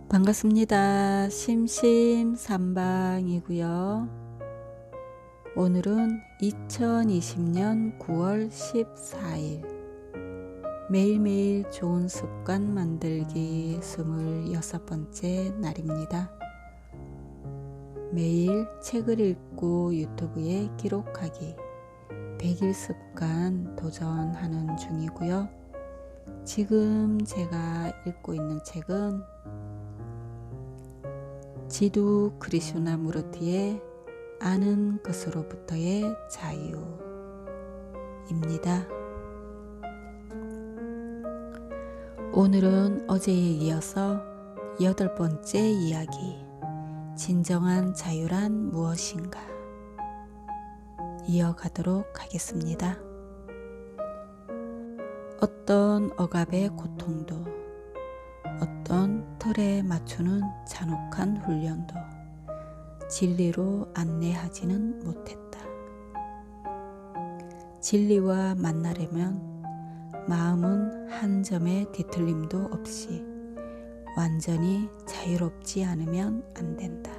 반갑습니다. 심심삼방이고요. 오늘은 2020년 9월 14일 매일매일 좋은 습관 만들기 26번째 날입니다. 매일 책을 읽고 유튜브에 기록하기 100일 습관 도전하는 중이고요. 지금 제가 읽고 있는 책은 지두 크리슈나무르티의 아는 것으로부터의 자유입니다. 오늘은 어제에 이어서 8번째 이야기, 진정한 자유란 무엇인가 이어가도록 하겠습니다. 어떤 억압의 고통도, 어떤 틀에 맞추는 잔혹한 훈련도 진리로 안내하지는 못했다. 진리와 만나려면 마음은 한 점의 뒤틀림도 없이 완전히 자유롭지 않으면 안 된다.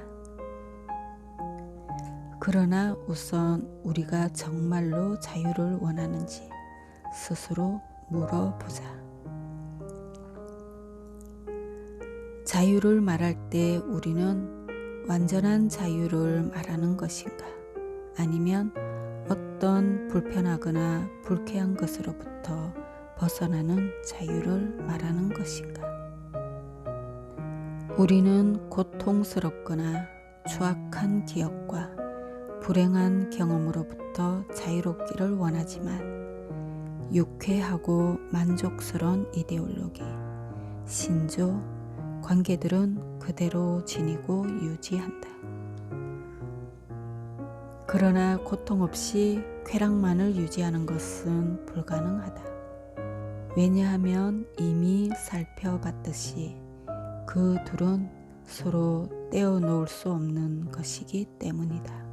그러나 우선 우리가 정말로 자유를 원하는지 스스로 물어보자. 자유를 말할 때 우리는 완전한 자유를 말하는 것인가? 아니면 어떤 불편하거나 불쾌한 것으로부터 벗어나는 자유를 말하는 것인가? 우리는 고통스럽거나 추악한 기억과 불행한 경험으로부터 자유롭기를 원하지만 유쾌하고 만족스러운 이데올로기, 신조, 관계들은 그대로 지니고 유지한다. 그러나 고통 없이 쾌락만을 유지하는 것은 불가능하다. 왜냐하면 이미 살펴봤듯이 그 둘은 서로 떼어놓을 수 없는 것이기 때문이다.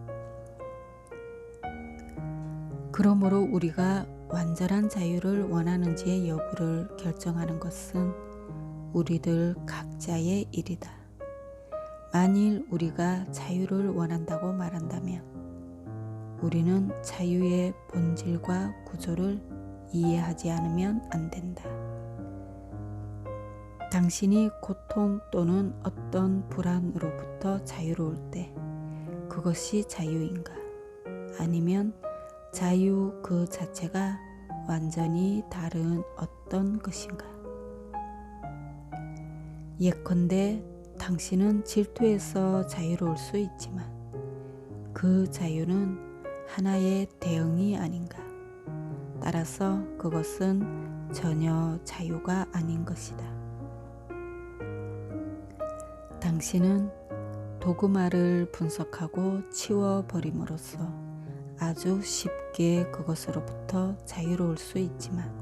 그러므로 우리가 완전한 자유를 원하는지의 여부를 결정하는 것은 우리들 각자의 일이다. 만일 우리가 자유를 원한다고 말한다면 우리는 자유의 본질과 구조를 이해하지 않으면 안 된다. 당신이 고통 또는 어떤 불안으로부터 자유로울 때 그것이 자유인가? 아니면 자유 그 자체가 완전히 다른 어떤 것인가? 예컨대 당신은 질투에서 자유로울 수 있지만 그 자유는 하나의 대응이 아닌가? 따라서 그것은 전혀 자유가 아닌 것이다. 당신은 도그마를 분석하고 치워버림으로써 아주 쉽게 그것으로부터 자유로울 수 있지만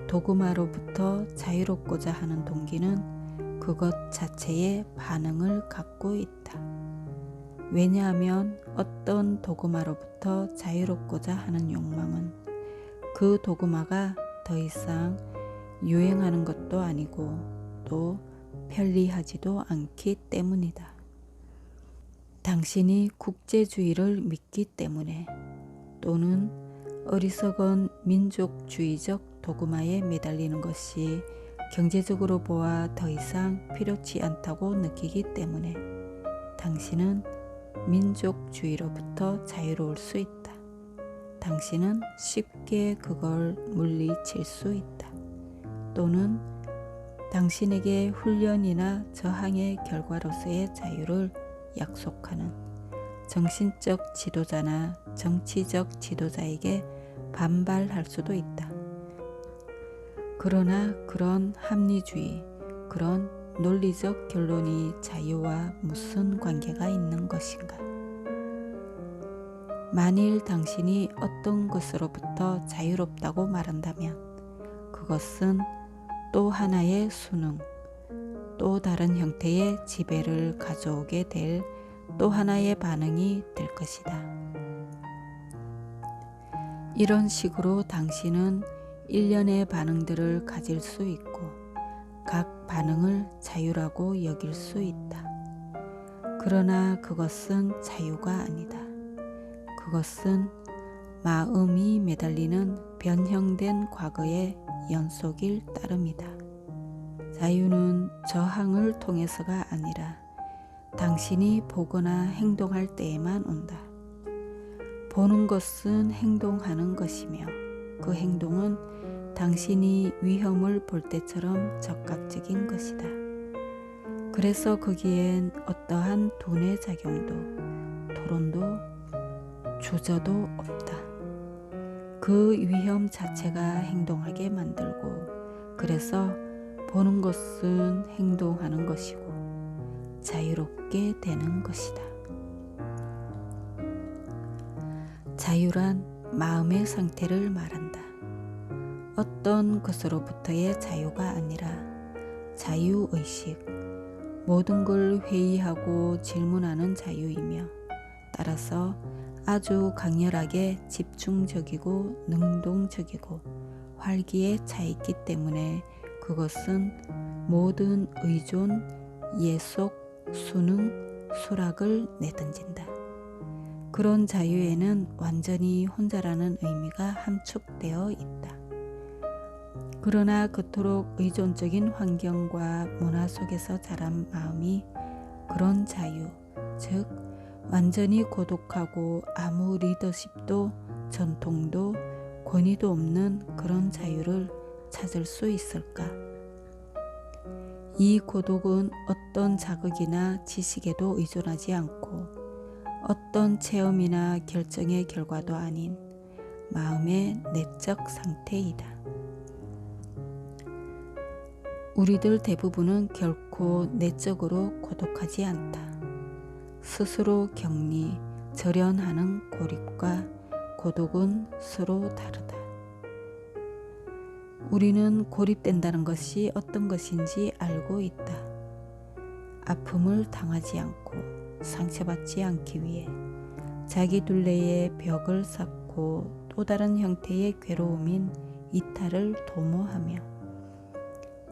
도그마로부터 자유롭고자 하는 동기는 그것 자체의 반응을 갖고 있다. 왜냐하면 어떤 도그마로부터 자유롭고자 하는 욕망은 그 도그마가 더 이상 유행하는 것도 아니고 또 편리하지도 않기 때문이다. 당신이 국제주의를 믿기 때문에 또는 어리석은 민족주의적 도그마에 매달리는 것이 경제적으로 보아 더 이상 필요치 않다고 느끼기 때문에 당신은 민족주의로부터 자유로울 수 있다. 당신은 쉽게 그걸 물리칠 수 있다. 또는 당신에게 훈련이나 저항의 결과로서의 자유를 약속하는 정신적 지도자나 정치적 지도자에게 반발할 수도 있다. 그러나 그런 합리주의, 그런 논리적 결론이 자유와 무슨 관계가 있는 것인가? 만일 당신이 어떤 것으로부터 자유롭다고 말한다면 그것은 또 하나의 수능, 또 다른 형태의 지배를 가져오게 될 또 하나의 반응이 될 것이다. 이런 식으로 당신은 일련의 반응들을 가질 수 있고 각 반응을 자유라고 여길 수 있다. 그러나 그것은 자유가 아니다. 그것은 마음이 매달리는 변형된 과거의 연속일 따름이다. 자유는 저항을 통해서가 아니라 당신이 보거나 행동할 때에만 온다. 보는 것은 행동하는 것이며 그 행동은 당신이 위험을 볼 때처럼 적극적인 것이다. 그래서 거기엔 어떠한 두뇌 작용도 토론도 주저도 없다. 그 위험 자체가 행동하게 만들고 그래서 보는 것은 행동하는 것이고 자유롭게 되는 것이다. 자유란 마음의 상태를 말한다. 어떤 것으로부터의 자유가 아니라 자유의식, 모든 걸 회의하고 질문하는 자유이며 따라서 아주 강렬하게 집중적이고 능동적이고 활기에 차 있기 때문에 그것은 모든 의존, 예속, 수능, 수락을 내던진다. 그런 자유에는 완전히 혼자라는 의미가 함축되어 있다. 그러나 그토록 의존적인 환경과 문화 속에서 자란 마음이 그런 자유, 즉 완전히 고독하고 아무 리더십도 전통도 권위도 없는 그런 자유를 찾을 수 있을까? 이 고독은 어떤 자극이나 지식에도 의존하지 않고 어떤 체험이나 결정의 결과도 아닌 마음의 내적 상태이다. 우리들 대부분은 결코 내적으로 고독하지 않다. 스스로 격리, 절연하는 고립과 고독은 서로 다르다. 우리는 고립된다는 것이 어떤 것인지 알고 있다. 아픔을 당하지 않고 상처받지 않기 위해 자기 둘레에 벽을 쌓고 또 다른 형태의 괴로움인 이탈을 도모하며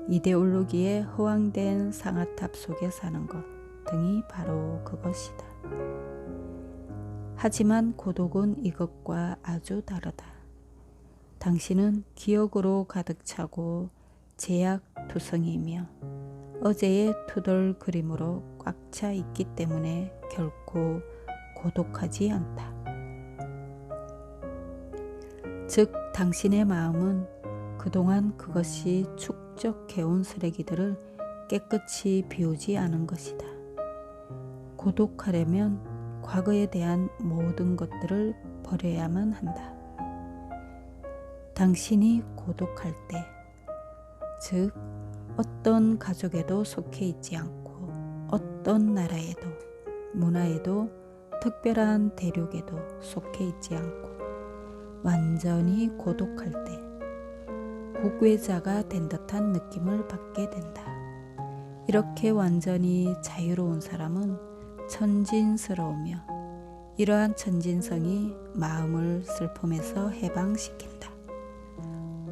이데올로기에 허황된 상아탑 속에 사는 것 등이 바로 그것이다. 하지만 고독은 이것과 아주 다르다. 당신은 기억으로 가득 차고 제약투성이며 어제의 투덜거림으로 꽉 차 있기 때문에 결코 고독하지 않다. 즉 당신의 마음은 그동안 그것이 축적해온 쓰레기들을 깨끗이 비우지 않은 것이다. 고독하려면 과거에 대한 모든 것들을 버려야만 한다. 당신이 고독할 때, 즉 어떤 가족에도 속해 있지 않고 어떤 나라에도 문화에도 특별한 대륙에도 속해 있지 않고 완전히 고독할 때 국외자가 된 듯한 느낌을 받게 된다. 이렇게 완전히 자유로운 사람은 천진스러우며 이러한 천진성이 마음을 슬픔에서 해방시킨다.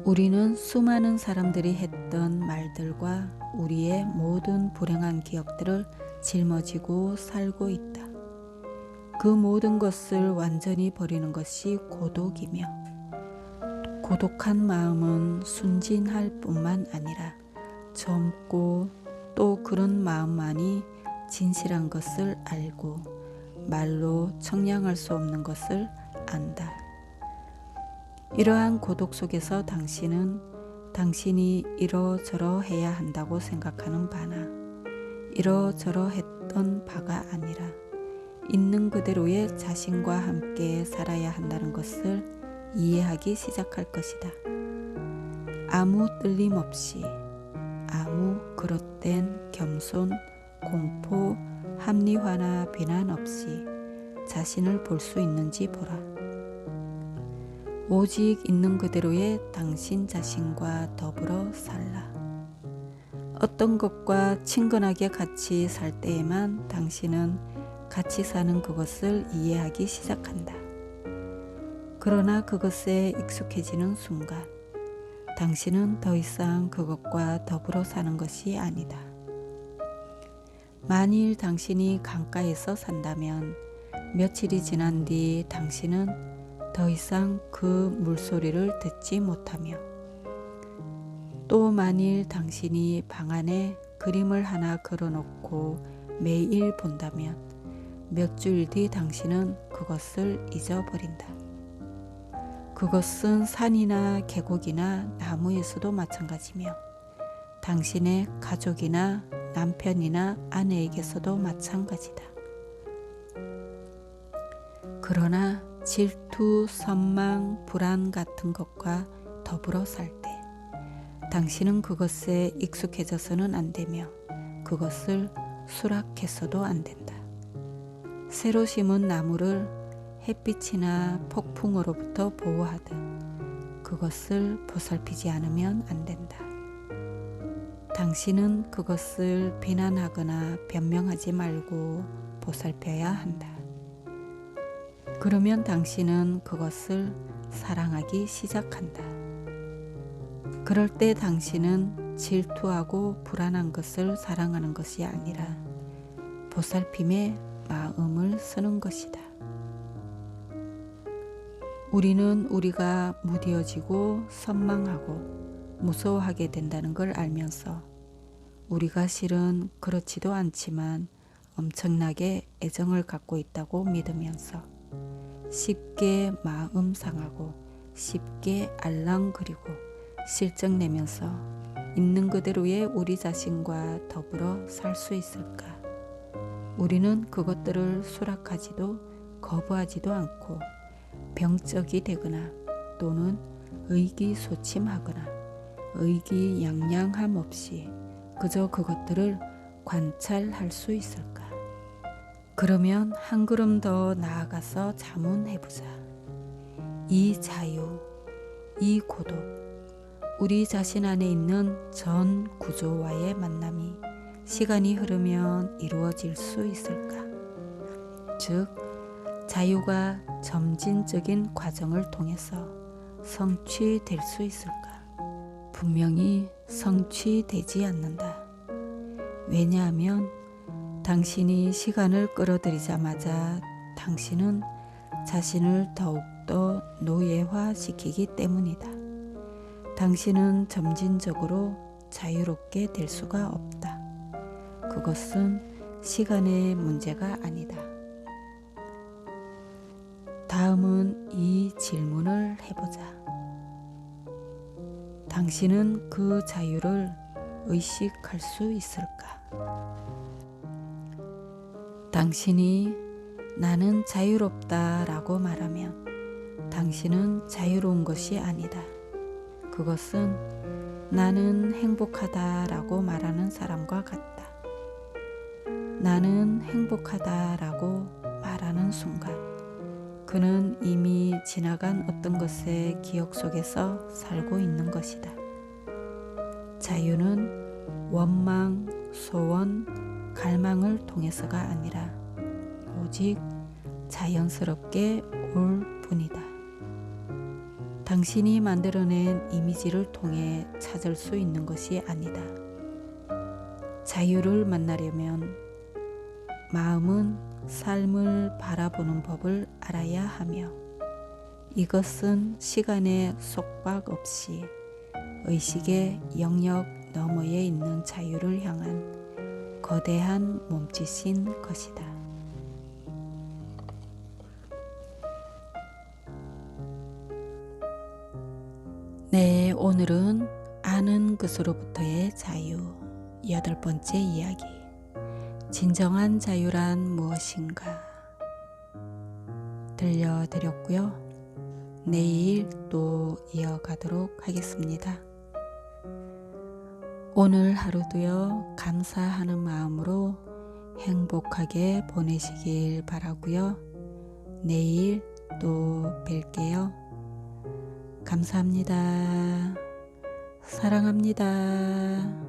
우리는 수많은 사람들이 했던 말들과 우리의 모든 불행한 기억들을 짊어지고 살고 있다. 그 모든 것을 완전히 버리는 것이 고독이며 고독한 마음은 순진할 뿐만 아니라 젊고 또 그런 마음만이 진실한 것을 알고 말로 청량할 수 없는 것을 안다. 이러한 고독 속에서 당신은 당신이 이러저러 해야 한다고 생각하는 바나 이러저러 했던 바가 아니라 있는 그대로의 자신과 함께 살아야 한다는 것을 이해하기 시작할 것이다. 아무 떨림 없이 아무 그릇된 겸손, 공포, 합리화나 비난 없이 자신을 볼 수 있는지 보라. 오직 있는 그대로의 당신 자신과 더불어 살라. 어떤 것과 친근하게 같이 살 때에만 당신은 같이 사는 그것을 이해하기 시작한다. 그러나 그것에 익숙해지는 순간 당신은 더 이상 그것과 더불어 사는 것이 아니다. 만일 당신이 강가에서 산다면 며칠이 지난 뒤 당신은 더 이상 그 물소리를 듣지 못하며, 또 만일 당신이 방 안에 그림을 하나 걸어놓고 매일 본다면 몇 주일 뒤 당신은 그것을 잊어버린다. 그것은 산이나 계곡이나 나무에서도 마찬가지며 당신의 가족이나 남편이나 아내에게서도 마찬가지다. 그러나 질투, 선망, 불안 같은 것과 더불어 살 때 당신은 그것에 익숙해져서는 안 되며 그것을 수락해서도 안 된다. 새로 심은 나무를 햇빛이나 폭풍으로부터 보호하듯 그것을 보살피지 않으면 안 된다. 당신은 그것을 비난하거나 변명하지 말고 보살펴야 한다. 그러면 당신은 그것을 사랑하기 시작한다. 그럴 때 당신은 질투하고 불안한 것을 사랑하는 것이 아니라 보살핌의 마음을 쓰는 것이다. 우리는 우리가 무뎌지고 선망하고 무서워하게 된다는 걸 알면서 우리가 실은 그렇지도 않지만 엄청나게 애정을 갖고 있다고 믿으면서 쉽게 마음 상하고 쉽게 알랑거리고 실증내면서 있는 그대로의 우리 자신과 더불어 살 수 있을까? 우리는 그것들을 수락하지도 거부하지도 않고 병적이 되거나 또는 의기소침하거나 의기양양함 없이 그저 그것들을 관찰할 수 있을까? 그러면 한 걸음 더 나아가서 자문해보자. 이 자유, 이 고독, 우리 자신 안에 있는 전 구조와의 만남이 시간이 흐르면 이루어질 수 있을까? 즉, 자유가 점진적인 과정을 통해서 성취될 수 있을까? 분명히 성취되지 않는다. 왜냐하면 당신이 시간을 끌어들이자마자 당신은 자신을 더욱더 노예화시키기 때문이다. 당신은 점진적으로 자유롭게 될 수가 없다. 그것은 시간의 문제가 아니다. 다음은 이 질문을 해보자. 당신은 그 자유를 의식할 수 있을까? 당신이 나는 자유롭다 라고 말하면 당신은 자유로운 것이 아니다. 그것은 나는 행복하다 라고 말하는 사람과 같다. 나는 행복하다 라고 말하는 순간 그는 이미 지나간 어떤 것의 기억 속에서 살고 있는 것이다. 자유는 원망, 소원, 갈망을 통해서가 아니라 오직 자연스럽게 올 뿐이다. 당신이 만들어낸 이미지를 통해 찾을 수 있는 것이 아니다. 자유를 만나려면 마음은 삶을 바라보는 법을 알아야 하며 이것은 시간의 속박 없이 의식의 영역 너머에 있는 자유를 향한 거대한 몸짓인 것이다. 네, 오늘은 아는 것으로부터의 자유 8번째 이야기. 진정한 자유란 무엇인가 들려드렸고요. 내일 또 이어가도록 하겠습니다. 오늘 하루도요, 감사하는 마음으로 행복하게 보내시길 바라고요. 내일 또 뵐게요. 감사합니다. 사랑합니다.